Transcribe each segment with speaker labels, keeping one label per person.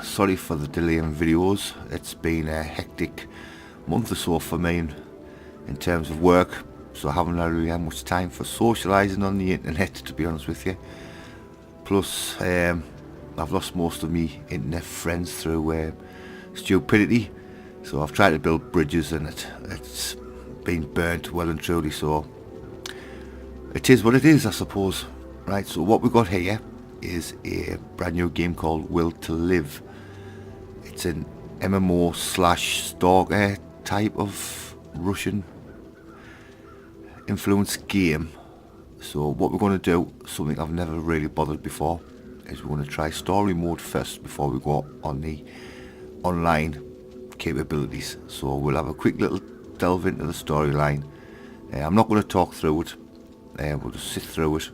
Speaker 1: Sorry for the delay in videos. It's been a hectic month or so for me in terms of work, so I haven't really had much time for socialising on the internet, to be honest with you. Plus, I've lost most of my internet friends through stupidity, so I've tried to build bridges and it's been burnt well and truly, so it is what it is, I suppose. Right, so what we've got here is a brand new game called Will to Live. It's an MMO slash stalker type of Russian influenced game. So what we're going to do, something I've never really bothered before, is we're going to try story mode first before we go on the online capabilities. So we'll have a quick little delve into the storyline. I'm not going to talk through it, we'll just sit through it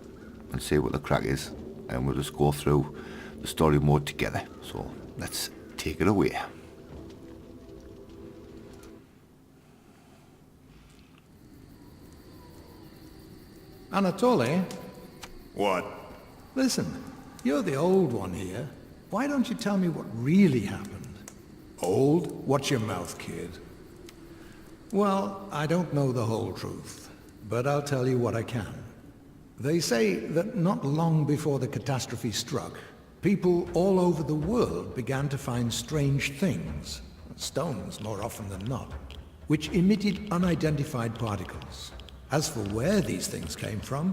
Speaker 1: and see what the crack is, and we'll just go through the story mode together. So let's take it away.
Speaker 2: Anatoly,
Speaker 3: What?
Speaker 2: listen, you're the old one here. Why don't you tell me what really happened?
Speaker 3: Old? Watch your mouth, kid.
Speaker 2: Well, I don't know the whole truth, but I'll tell you what I can. They say that not long before the catastrophe struck, people all over the world began to find strange things, stones more often than not, which emitted unidentified particles. As for where these things came from,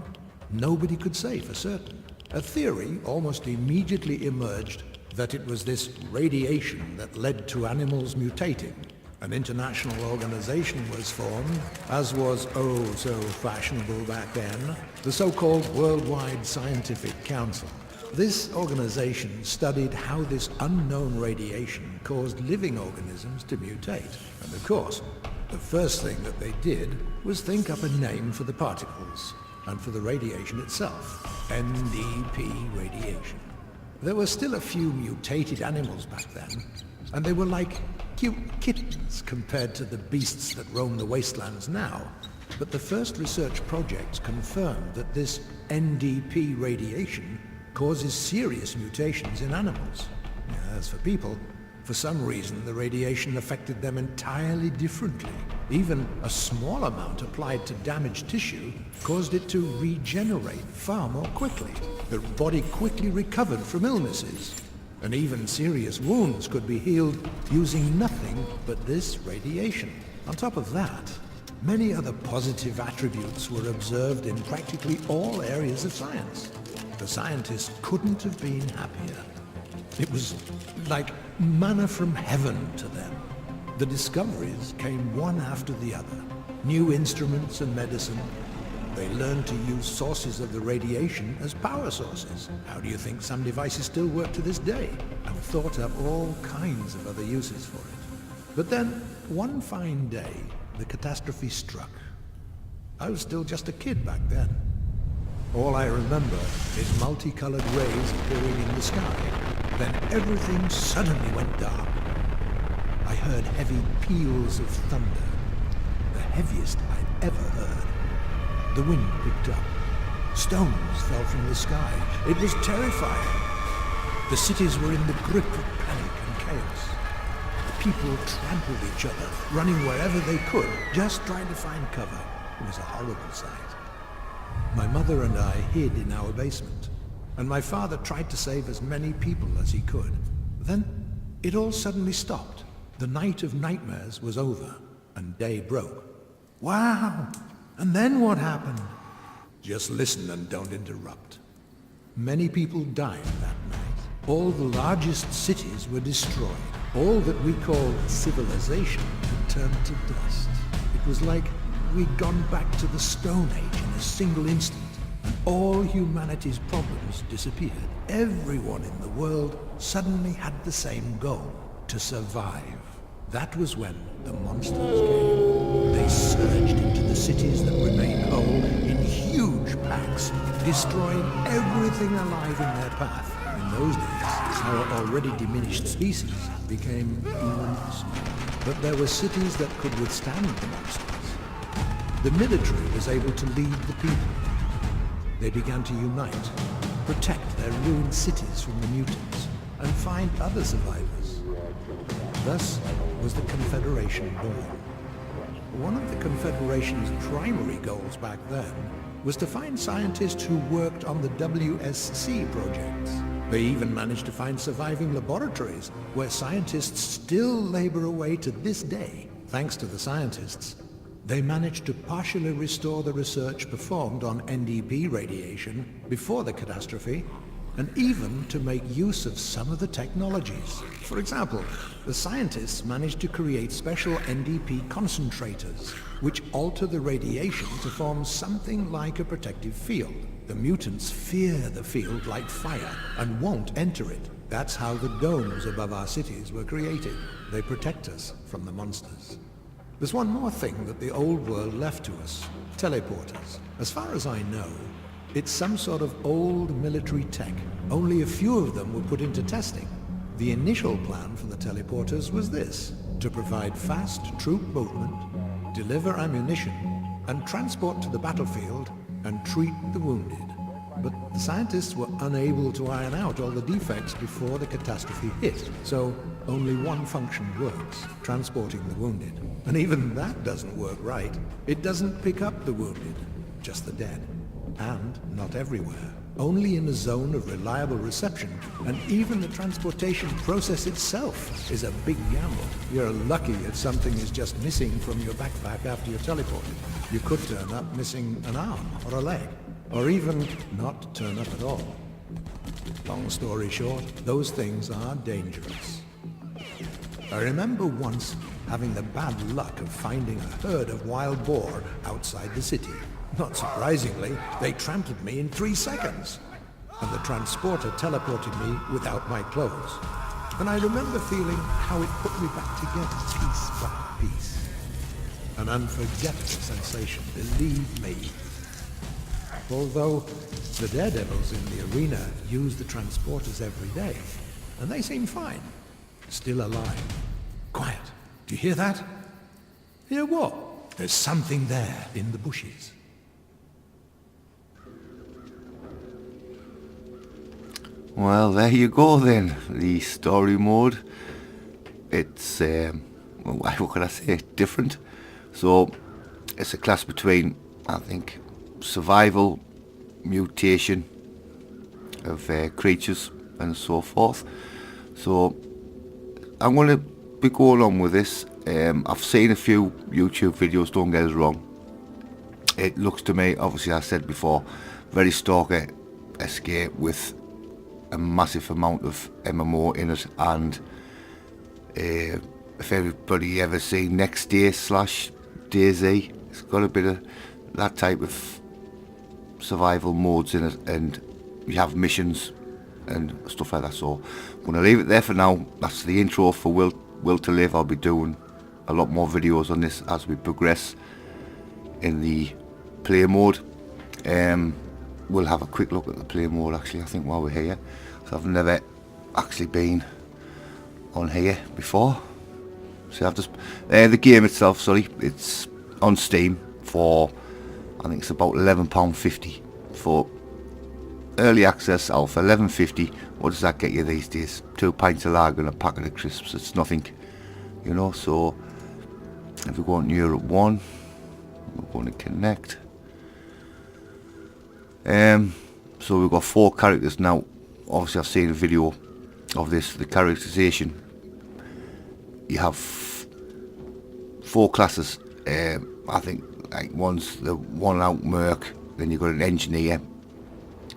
Speaker 2: nobody could say for certain. A theory almost immediately emerged that it was this radiation that led to animals mutating. An international organization was formed, as was oh so fashionable back then, the so-called Worldwide Scientific Council. This organization studied how this unknown radiation caused living organisms to mutate. And of course, the first thing that they did was think up a name for the particles and for the radiation itself. NDP radiation. There were still a few mutated animals back then, and they were like cute kittens compared to the beasts that roam the wastelands now. But the first research projects confirmed that this NDP radiation causes serious mutations in animals. As for people, for some reason the radiation affected them entirely differently. Even a small amount applied to damaged tissue caused it to regenerate far more quickly. The body quickly recovered from illnesses, and even serious wounds could be healed using nothing but this radiation. On top of that, many other positive attributes were observed in practically all areas of science. The scientists couldn't have been happier. It was like manna from heaven to them. The discoveries came one after the other. New instruments and medicine. They learned to use sources of the radiation as power sources. How do you think some devices still work to this day? And thought up all kinds of other uses for it. But then, one fine day, the catastrophe struck. I was still just a kid back then. All I remember is multicolored rays appearing in the sky. Then everything suddenly went dark. I heard heavy peals of thunder, the heaviest I'd ever heard. The wind picked up. Stones fell from the sky. It was terrifying. The cities were in the grip of panic and chaos. The people trampled each other, running wherever they could, just trying to find cover. It was a horrible sight. My mother and I hid in our basement, and my father tried to save as many people as he could. Then, it all suddenly stopped. The night of nightmares was over, and day broke. Wow! And then what happened? Just listen and don't interrupt. Many people died that night. All the largest cities were destroyed. All that we call civilization had turned to dust. It was like we'd gone back to the Stone Age in a single instant, and all humanity's problems disappeared. Everyone in the world suddenly had the same goal: to survive. That was when the monsters came. They surged into the cities that remained whole in huge packs, destroying everything alive in their path. In those days, our already diminished species became even smaller. But there were cities that could withstand the monsters. The military was able to lead the people. They began to unite, protect their ruined cities from the mutants, and find other survivors. Thus was the Confederation born. One of the Confederation's primary goals back then was to find scientists who worked on the WSC projects. They even managed to find surviving laboratories where scientists still labor away to this day. Thanks to the scientists, they managed to partially restore the research performed on NDP radiation before the catastrophe, and even to make use of some of the technologies. For example, the scientists managed to create special NDP concentrators, which alter the radiation to form something like a protective field. The mutants fear the field like fire and won't enter it. That's how the domes above our cities were created. They protect us from the monsters. There's one more thing that the old world left to us. Teleporters. As far as I know, it's some sort of old military tech. Only a few of them were put into testing. The initial plan for the teleporters was this: to provide fast troop movement, deliver ammunition, and transport to the battlefield and treat the wounded. But the scientists were unable to iron out all the defects before the catastrophe hit, so only one function works: transporting the wounded. And even that doesn't work right. It doesn't pick up the wounded, just the dead. And not everywhere. Only in a zone of reliable reception, and even the transportation process itself is a big gamble. You're lucky if something is just missing from your backpack after you're teleported. You could turn up missing an arm or a leg, or even not turn up at all. Long story short, those things are dangerous. I remember once having the bad luck of finding a herd of wild boar outside the city. Not surprisingly, they trampled me in 3 seconds, and the transporter teleported me without my clothes. And I remember feeling how it put me back together piece by piece. An unforgettable sensation, believe me. Although the daredevils in the arena use the transporters every day, and they seem fine, still alive. Quiet, do you hear that? Hear what? There's something there in the bushes.
Speaker 1: Well, there you go then, the story mode. It's, what can I say, different. So, it's a class between, I think, survival, mutation of creatures and so forth. So, I'm going to be going on with this. I've seen a few YouTube videos, don't get us wrong. It looks to me, obviously I said before, very Stalker escape with a massive amount of MMO in it, and if everybody ever seen Next Day / DayZ, it's got a bit of that type of survival modes in it, and you have missions and stuff like that. So I'm going to leave it there for now. That's the intro for Will to Live. I'll be doing a lot more videos on this as we progress in the play mode. We'll have a quick look at the play mode actually, I think, while we're here. So I've never actually been on here before. So I've just the game itself, sorry, it's on Steam for, I think it's about £11.50 for early access. Alpha £11.50. What does that get you these days? 2 pints of lager and a packet of crisps. It's nothing, you know. So if we go on Europe 1, we're going to connect. So we've got 4 characters now. Obviously I've seen a video of this, the characterization. You have 4 classes. I think like one's the one out merc, then you've got an engineer,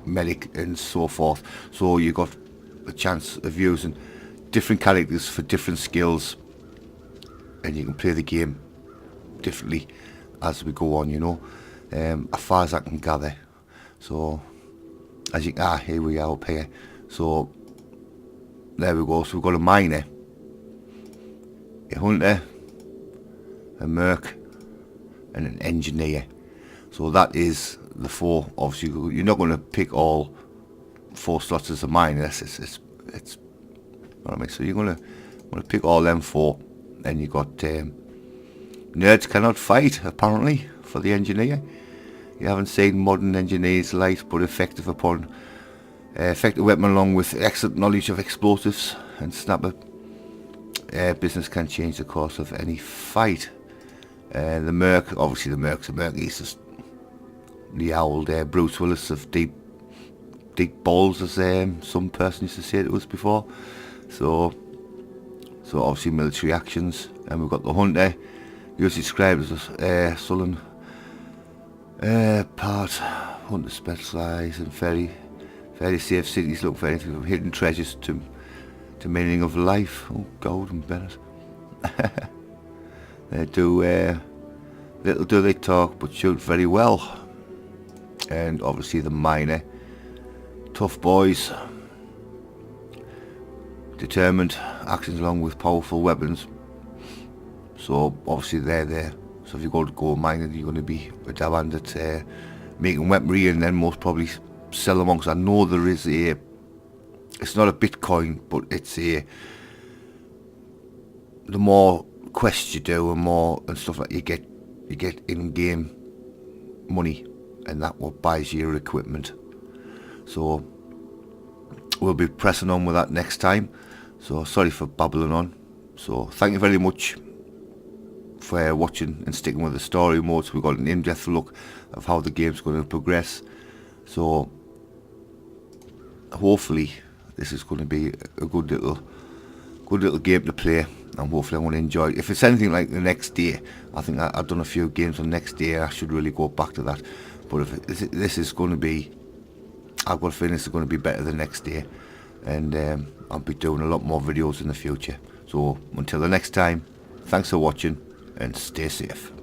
Speaker 1: medic and so forth. So you've got a chance of using different characters for different skills, and you can play the game differently as we go on, you know, as far as I can gather. So as you here we are up here. So there we go. So we've got a miner, a hunter, a merc and an engineer. So that is the 4. Obviously you're not going to pick all 4 slots as a miner. It's what I mean. So you're going to pick all them 4. Then you got nerds cannot fight, apparently, for the engineer. You haven't seen modern engineers light but effective upon Effective weapon along with excellent knowledge of explosives and snapper business can change the course of any fight. The Merc, obviously the Merc's a Merc, he's just the old Bruce Willis of deep balls, as some person used to say to us before. So obviously military actions, and we've got the Hunter, usually described as sullen part Hunter specialise in fairly safe cities, look for anything from hidden treasures to meaning of life. Oh, Golden Bennett. They do little do they talk, but shoot very well. And obviously the Miner, tough boys, determined, actions along with powerful weapons. So obviously they're there. So if you go to gold mining, you're going to be a dab hand at making weaponry, and then most probably sell them on. Because I know there is it's not a Bitcoin, but it's the more quests you do and stuff like you get in-game money, and that what buys you your equipment. So we'll be pressing on with that next time. So sorry for babbling on. So thank you very much for watching and sticking with the story mode. So we've got an in-depth look of how the game's going to progress. So hopefully this is going to be a good little game to play, and hopefully I'm going to enjoy it. If it's anything like the Next Day, I think I've done a few games on Next Day, I should really go back to that. But if this is going to be, I've got a feeling it's going to be better than Next Day, and I'll be doing a lot more videos in the future. So until the next time, thanks for watching and stay safe.